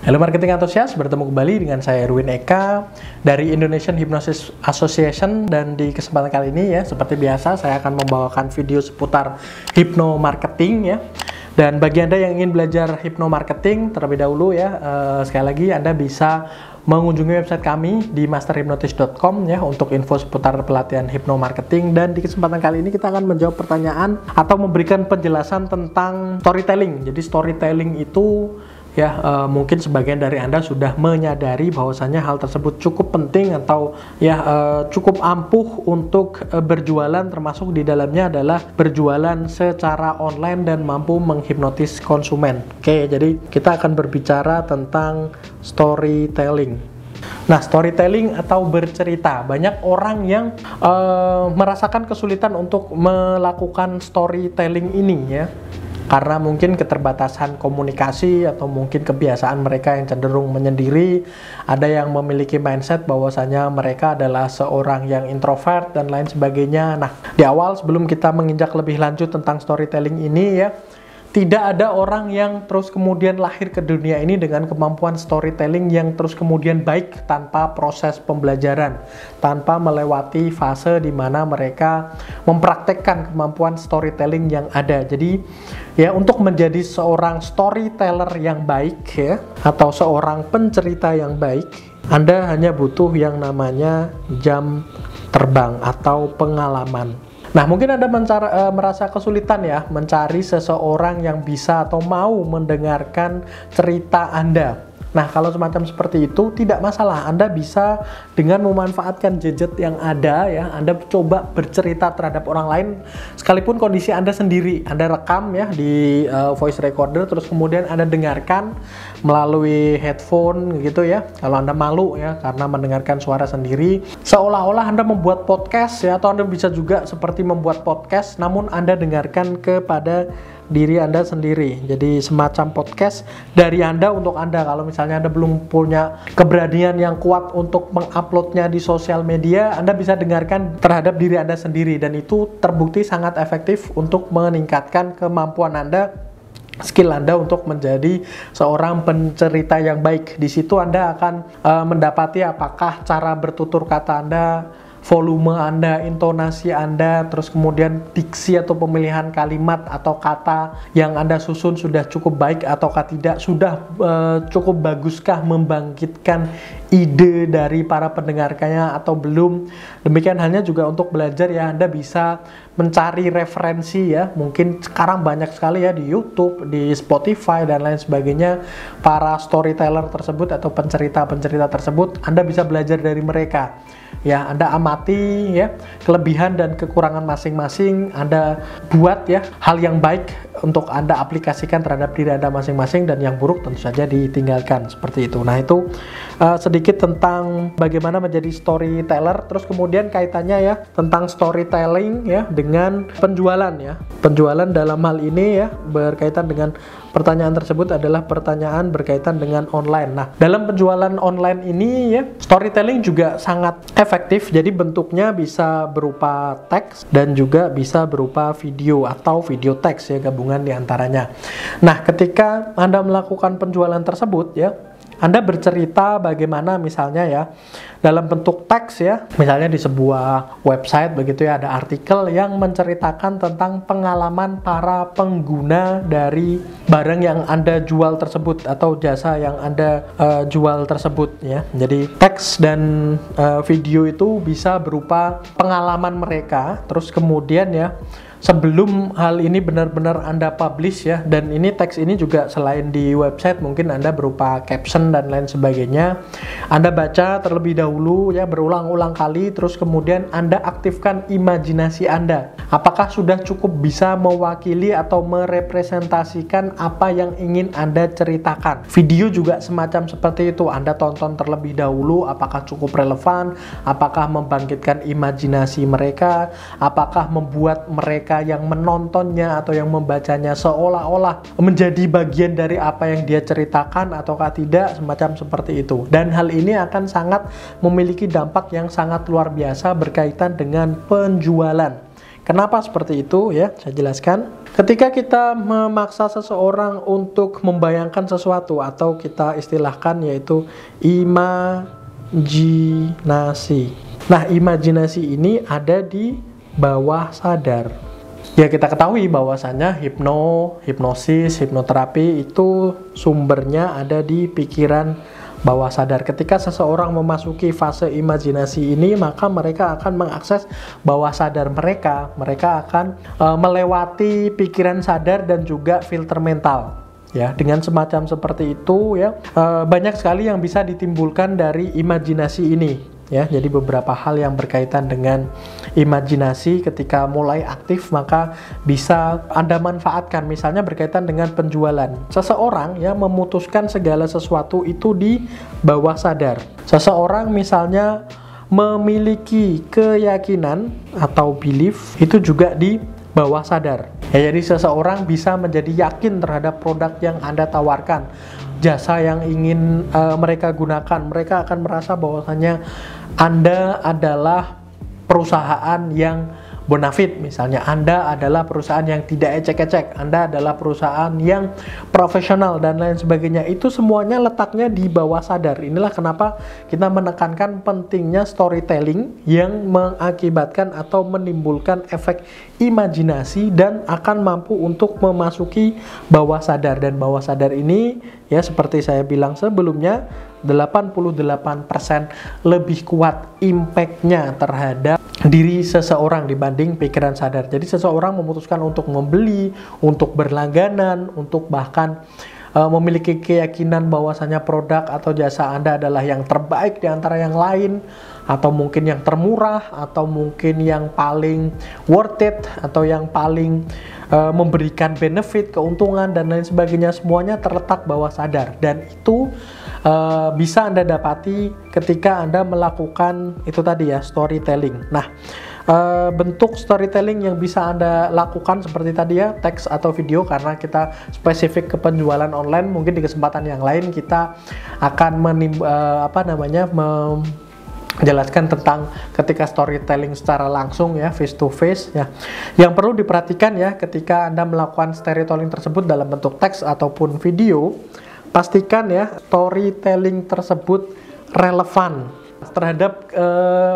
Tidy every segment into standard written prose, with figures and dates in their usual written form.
Halo marketing antusias, bertemu kembali dengan saya Erwin Eka dari Indonesian Hypnosis Association, dan di kesempatan kali ini ya, seperti biasa saya akan membawakan video seputar hypno marketing ya. Dan bagi Anda yang ingin belajar hypno marketing terlebih dahulu ya, sekali lagi Anda bisa mengunjungi website kami di masterhypnotis.com ya untuk info seputar pelatihan hypno marketing. Dan di kesempatan kali ini kita akan menjawab pertanyaan atau memberikan penjelasan tentang storytelling. Jadi storytelling itu ya, mungkin sebagian dari Anda sudah menyadari bahwasanya hal tersebut cukup penting atau ya cukup ampuh untuk berjualan, termasuk di dalamnya adalah berjualan secara online dan mampu menghipnotis konsumen. Oke, jadi kita akan berbicara tentang storytelling. Nah, storytelling atau bercerita, banyak orang yang merasakan kesulitan untuk melakukan storytelling ini ya, karena mungkin keterbatasan komunikasi atau mungkin kebiasaan mereka yang cenderung menyendiri. Ada yang memiliki mindset bahwasanya mereka adalah seorang yang introvert dan lain sebagainya. Nah, di awal sebelum kita menginjak lebih lanjut tentang storytelling ini ya, tidak ada orang yang terus kemudian lahir ke dunia ini dengan kemampuan storytelling yang terus kemudian baik tanpa proses pembelajaran, tanpa melewati fase di mana mereka mempraktekkan kemampuan storytelling yang ada. Jadi ya, untuk menjadi seorang storyteller yang baik ya, atau seorang pencerita yang baik, Anda hanya butuh yang namanya jam terbang atau pengalaman. Nah, mungkin Anda merasa kesulitan ya mencari seseorang yang bisa atau mau mendengarkan cerita Anda. Nah, kalau semacam seperti itu tidak masalah. Anda bisa dengan memanfaatkan gadget yang ada ya, Anda coba bercerita terhadap orang lain sekalipun kondisi Anda sendiri. Anda rekam ya di voice recorder, terus kemudian Anda dengarkan melalui headphone gitu ya. Kalau Anda malu ya karena mendengarkan suara sendiri, seolah-olah Anda membuat podcast ya, atau Anda bisa juga seperti membuat podcast namun Anda dengarkan kepada diri Anda sendiri. Jadi semacam podcast dari Anda untuk Anda. Kalau misalnya Anda belum punya keberanian yang kuat untuk menguploadnya di sosial media, Anda bisa dengarkan terhadap diri Anda sendiri, dan itu terbukti sangat efektif untuk meningkatkan kemampuan Anda, skill Anda untuk menjadi seorang pencerita yang baik. Di situ Anda akan mendapati apakah cara bertutur kata Anda, volume Anda, intonasi Anda, terus kemudian diksi atau pemilihan kalimat atau kata yang Anda susun sudah cukup baik ataukah tidak, sudah cukup baguskah membangkitkan ide dari para pendengarnya atau belum. Demikian halnya juga untuk belajar ya, Anda bisa mencari referensi ya, mungkin sekarang banyak sekali ya di YouTube, di Spotify dan lain sebagainya, para storyteller tersebut atau pencerita-pencerita tersebut. Anda bisa belajar dari mereka ya, Anda amati ya kelebihan dan kekurangan masing-masing, Anda buat ya hal yang baik untuk Anda aplikasikan terhadap diri Anda masing-masing, dan yang buruk tentu saja ditinggalkan, seperti itu. Nah, itu sedikit tentang bagaimana menjadi storyteller. Terus kemudian kaitannya ya tentang storytelling ya dengan penjualan ya. Penjualan dalam hal ini ya berkaitan dengan pertanyaan tersebut adalah pertanyaan berkaitan dengan online. Nah, dalam penjualan online ini ya, storytelling juga sangat efektif. Jadi bentuknya bisa berupa teks dan juga bisa berupa video atau video teks ya, gabungan di antaranya. Nah, ketika Anda melakukan penjualan tersebut ya, Anda bercerita bagaimana misalnya ya dalam bentuk teks ya, misalnya di sebuah website begitu ya, ada artikel yang menceritakan tentang pengalaman para pengguna dari barang yang Anda jual tersebut atau jasa yang Anda jual tersebut ya. Jadi teks dan video itu bisa berupa pengalaman mereka, terus kemudian ya sebelum hal ini benar-benar Anda publish ya, dan ini teks ini juga selain di website mungkin Anda berupa caption dan lain sebagainya, Anda baca terlebih dahulu ya berulang-ulang kali, terus kemudian Anda aktifkan imajinasi Anda. Apakah sudah cukup bisa mewakili atau merepresentasikan apa yang ingin Anda ceritakan? Video juga semacam seperti itu, Anda tonton terlebih dahulu apakah cukup relevan, apakah membangkitkan imajinasi mereka, apakah membuat mereka yang menontonnya atau yang membacanya seolah-olah menjadi bagian dari apa yang dia ceritakan ataukah tidak, semacam seperti itu. Dan hal ini akan sangat memiliki dampak yang sangat luar biasa berkaitan dengan penjualan. Kenapa seperti itu ya? Saya jelaskan. Ketika kita memaksa seseorang untuk membayangkan sesuatu atau kita istilahkan yaitu imajinasi. Nah, imajinasi ini ada di bawah sadar. Ya, kita ketahui bahwasannya hipnosis, hipnoterapi itu sumbernya ada di pikiran bawah sadar. Ketika seseorang memasuki fase imajinasi ini, maka mereka akan mengakses bawah sadar mereka. Mereka akan melewati pikiran sadar dan juga filter mental. Ya, dengan semacam seperti itu ya, banyak sekali yang bisa ditimbulkan dari imajinasi ini. Ya, jadi beberapa hal yang berkaitan dengan imajinasi ketika mulai aktif maka bisa Anda manfaatkan, misalnya berkaitan dengan penjualan. Seseorang ya memutuskan segala sesuatu itu di bawah sadar. Seseorang misalnya memiliki keyakinan atau belief itu juga di bawah sadar. Ya, jadi seseorang bisa menjadi yakin terhadap produk yang Anda tawarkan, jasa yang ingin mereka gunakan. Mereka akan merasa bahwasanya Anda adalah perusahaan yang bonafit, misalnya Anda adalah perusahaan yang tidak ecek-ecek, Anda adalah perusahaan yang profesional dan lain sebagainya. Itu semuanya letaknya di bawah sadar. Inilah kenapa kita menekankan pentingnya storytelling yang mengakibatkan atau menimbulkan efek imajinasi dan akan mampu untuk memasuki bawah sadar. Dan bawah sadar ini ya seperti saya bilang sebelumnya, 88% lebih kuat impact-nya terhadap diri seseorang dibanding pikiran sadar. Jadi seseorang memutuskan untuk membeli, untuk berlangganan, untuk bahkan memiliki keyakinan bahwasanya produk atau jasa Anda adalah yang terbaik di antara yang lain, atau mungkin yang termurah, atau mungkin yang paling worth it, atau yang paling memberikan benefit, keuntungan, dan lain sebagainya. Semuanya terletak bawah sadar, dan itu bisa Anda dapati ketika Anda melakukan itu tadi ya, storytelling. Nah, bentuk storytelling yang bisa Anda lakukan seperti tadi ya, teks atau video, karena kita spesifik ke penjualan online. Mungkin di kesempatan yang lain kita akan menjelaskan tentang ketika storytelling secara langsung ya, face to face ya. Yang perlu diperhatikan ya ketika Anda melakukan storytelling tersebut dalam bentuk teks ataupun video, pastikan ya storytelling tersebut relevan terhadap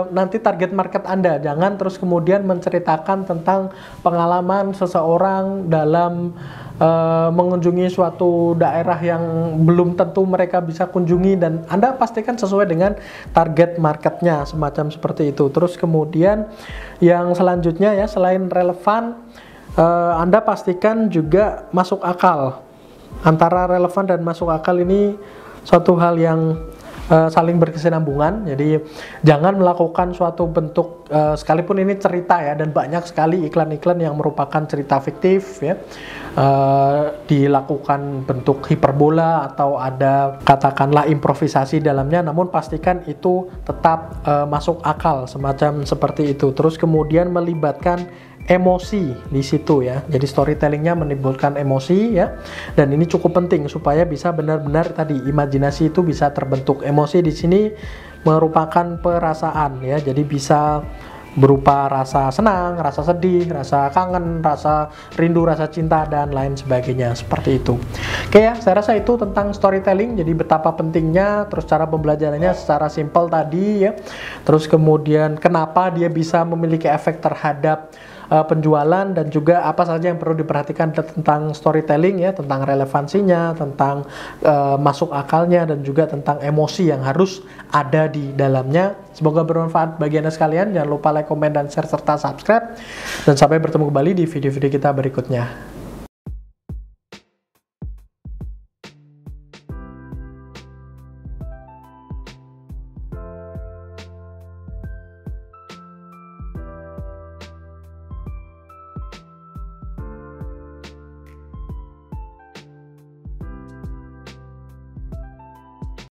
nanti target market Anda. Jangan terus kemudian menceritakan tentang pengalaman seseorang dalam mengunjungi suatu daerah yang belum tentu mereka bisa kunjungi, dan Anda pastikan sesuai dengan target marketnya, semacam seperti itu. Terus kemudian yang selanjutnya ya, selain relevan, Anda pastikan juga masuk akal. Antara relevan dan masuk akal ini suatu hal yang saling berkesinambungan. Jadi jangan melakukan suatu bentuk sekalipun ini cerita ya, dan banyak sekali iklan-iklan yang merupakan cerita fiktif ya, dilakukan bentuk hiperbola atau ada katakanlah improvisasi dalamnya, namun pastikan itu tetap masuk akal, semacam seperti itu. Terus kemudian melibatkan emosi di situ ya. Jadi storytellingnya menimbulkan emosi ya, dan ini cukup penting supaya bisa benar-benar tadi imajinasi itu bisa terbentuk. Emosi di sini merupakan perasaan ya, jadi bisa berupa rasa senang, rasa sedih, rasa kangen, rasa rindu, rasa cinta, dan lain sebagainya, seperti itu. Oke ya, saya rasa itu tentang storytelling. Jadi betapa pentingnya, terus cara pembelajarannya secara simpel tadi ya, terus kemudian kenapa dia bisa memiliki efek terhadap penjualan, dan juga apa saja yang perlu diperhatikan tentang storytelling ya, tentang relevansinya, tentang masuk akalnya, dan juga tentang emosi yang harus ada di dalamnya. Semoga bermanfaat bagi Anda sekalian. Jangan lupa like, komen, dan share, serta subscribe, dan sampai bertemu kembali di video-video kita berikutnya.